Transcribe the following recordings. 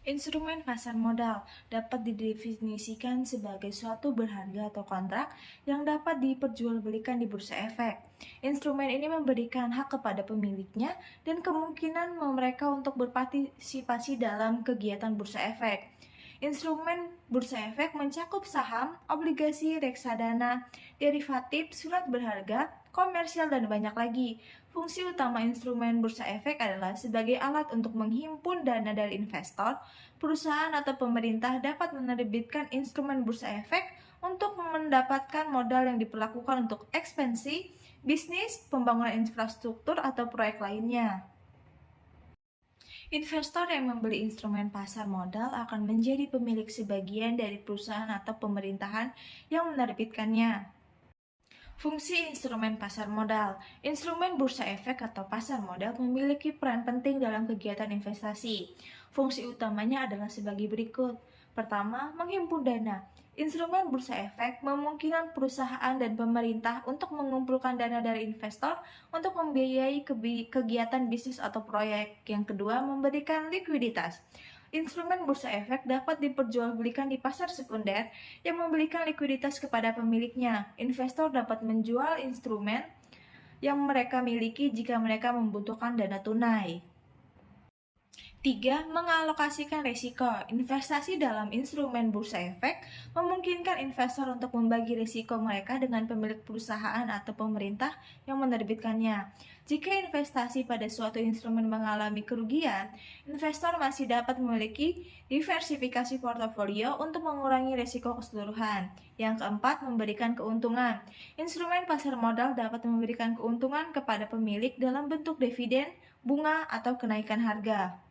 Instrumen pasar modal dapat didefinisikan sebagai suatu berharga atau kontrak yang dapat diperjualbelikan di bursa efek. Instrumen ini memberikan hak kepada pemiliknya dan kemungkinan mereka untuk berpartisipasi dalam kegiatan bursa efek. Instrumen bursa efek mencakup saham, obligasi, reksadana, derivatif, surat berharga, komersial, dan banyak lagi. Fungsi utama instrumen bursa efek adalah sebagai alat untuk menghimpun dana dari investor. Perusahaan atau pemerintah dapat menerbitkan instrumen bursa efek untuk mendapatkan modal yang diperlakukan untuk ekspansi, bisnis, pembangunan infrastruktur, atau proyek lainnya. Investor yang membeli instrumen pasar modal akan menjadi pemilik sebagian dari perusahaan atau pemerintahan yang menerbitkannya. Fungsi instrumen pasar modal. Instrumen bursa efek atau pasar modal memiliki peran penting dalam kegiatan investasi. Fungsi utamanya adalah sebagai berikut. Pertama, menghimpun dana. Instrumen bursa efek memungkinkan perusahaan dan pemerintah untuk mengumpulkan dana dari investor untuk membiayai kegiatan bisnis atau proyek. Yang kedua, memberikan likuiditas. Instrumen bursa efek dapat diperjualbelikan di pasar sekunder yang memberikan likuiditas kepada pemiliknya. Investor dapat menjual instrumen yang mereka miliki jika mereka membutuhkan dana tunai. 3. Mengalokasikan risiko. Investasi dalam instrumen bursa efek memungkinkan investor untuk membagi risiko mereka dengan pemilik perusahaan atau pemerintah yang menerbitkannya. Jika investasi pada suatu instrumen mengalami kerugian, investor masih dapat memiliki diversifikasi portofolio untuk mengurangi risiko keseluruhan. Yang keempat, memberikan keuntungan. Instrumen pasar modal dapat memberikan keuntungan kepada pemilik dalam bentuk dividen, bunga, atau kenaikan harga.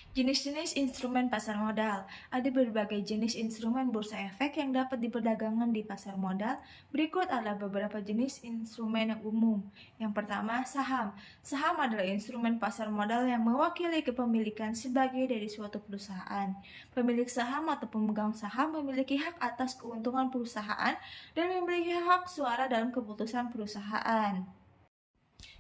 Jenis-jenis instrumen pasar modal. Ada berbagai jenis instrumen bursa efek yang dapat diperdagangkan di pasar modal. Berikut adalah beberapa jenis instrumen yang umum. Yang pertama, saham. Saham adalah instrumen pasar modal yang mewakili kepemilikan sebagai dari suatu perusahaan. Pemilik saham atau pemegang saham memiliki hak atas keuntungan perusahaan dan memiliki hak suara dalam keputusan perusahaan.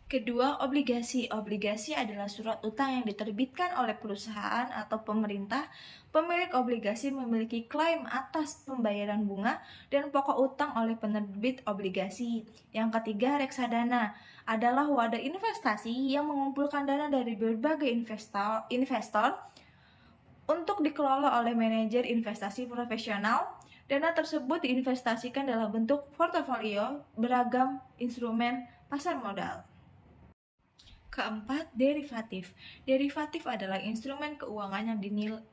Kedua, obligasi. Obligasi adalah surat utang yang diterbitkan oleh perusahaan atau pemerintah. Pemilik obligasi memiliki klaim atas pembayaran bunga dan pokok utang oleh penerbit obligasi. Yang ketiga, reksadana adalah wadah investasi yang mengumpulkan dana dari berbagai investor untuk dikelola oleh manajer investasi profesional. Dana tersebut diinvestasikan dalam bentuk portofolio beragam instrumen pasar modal. Keempat, derivatif. Derivatif adalah instrumen keuangan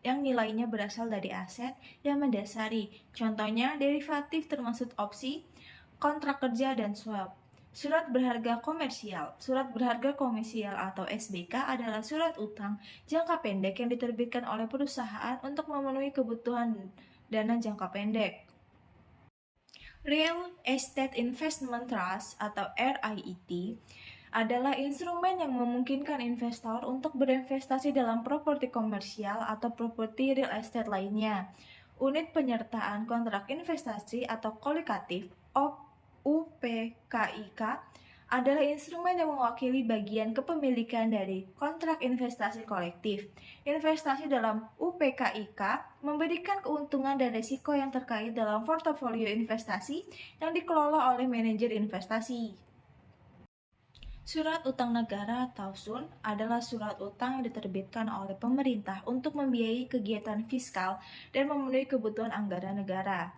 yang nilainya berasal dari aset yang mendasari. Contohnya, derivatif termasuk opsi, kontrak kerja, dan swap. Surat berharga komersial. Surat berharga komersial atau SBK adalah surat utang jangka pendek yang diterbitkan oleh perusahaan untuk memenuhi kebutuhan dana jangka pendek. Real Estate Investment Trust atau REIT adalah instrumen yang memungkinkan investor untuk berinvestasi dalam properti komersial atau properti real estate lainnya. Unit penyertaan kontrak investasi atau kolikatif UPKIK adalah instrumen yang mewakili bagian kepemilikan dari kontrak investasi kolektif. Investasi dalam UPKIK memberikan keuntungan dan risiko yang terkait dalam portofolio investasi yang dikelola oleh manajer investasi. Surat utang negara atau SUN adalah surat utang yang diterbitkan oleh pemerintah untuk membiayai kegiatan fiskal dan memenuhi kebutuhan anggaran negara.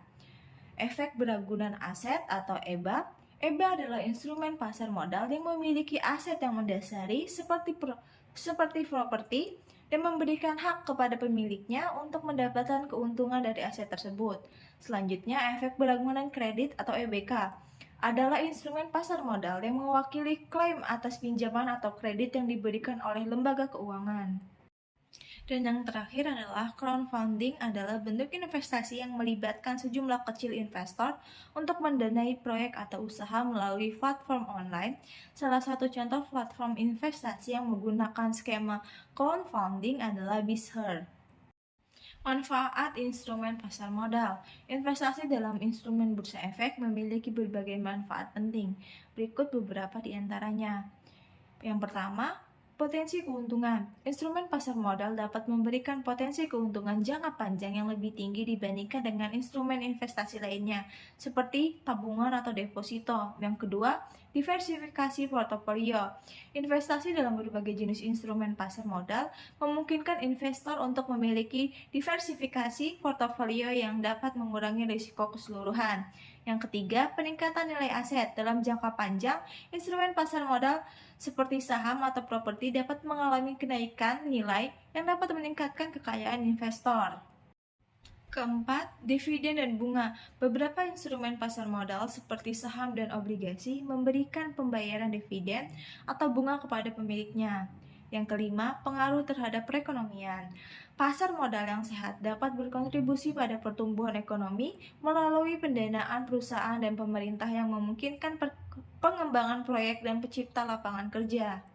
Efek beragunan aset atau EBA. EBA adalah instrumen pasar modal yang memiliki aset yang mendasari seperti properti dan memberikan hak kepada pemiliknya untuk mendapatkan keuntungan dari aset tersebut. Selanjutnya, efek beragunan kredit atau EBK adalah instrumen pasar modal yang mewakili klaim atas pinjaman atau kredit yang diberikan oleh lembaga keuangan. Dan yang terakhir adalah crowdfunding adalah bentuk investasi yang melibatkan sejumlah kecil investor untuk mendanai proyek atau usaha melalui platform online. Salah satu contoh platform investasi yang menggunakan skema crowdfunding adalah BizHer. Manfaat instrumen pasar modal. Investasi dalam instrumen bursa efek memiliki berbagai manfaat penting. Berikut beberapa di antaranya. Yang pertama, Potensi keuntungan. Instrumen pasar modal dapat memberikan potensi keuntungan jangka panjang yang lebih tinggi dibandingkan dengan instrumen investasi lainnya, seperti tabungan atau deposito. Yang kedua, diversifikasi portofolio. Investasi dalam berbagai jenis instrumen pasar modal memungkinkan investor untuk memiliki diversifikasi portofolio yang dapat mengurangi risiko keseluruhan. Yang ketiga, peningkatan nilai aset. Dalam jangka panjang, instrumen pasar modal seperti saham atau properti dapat mengalami kenaikan nilai yang dapat meningkatkan kekayaan investor. Keempat, dividen dan bunga. Beberapa instrumen pasar modal seperti saham dan obligasi memberikan pembayaran dividen atau bunga kepada pemiliknya. Yang kelima, pengaruh terhadap perekonomian. Pasar modal yang sehat dapat berkontribusi pada pertumbuhan ekonomi melalui pendanaan perusahaan dan pemerintah yang memungkinkan pengembangan proyek dan pencipta lapangan kerja.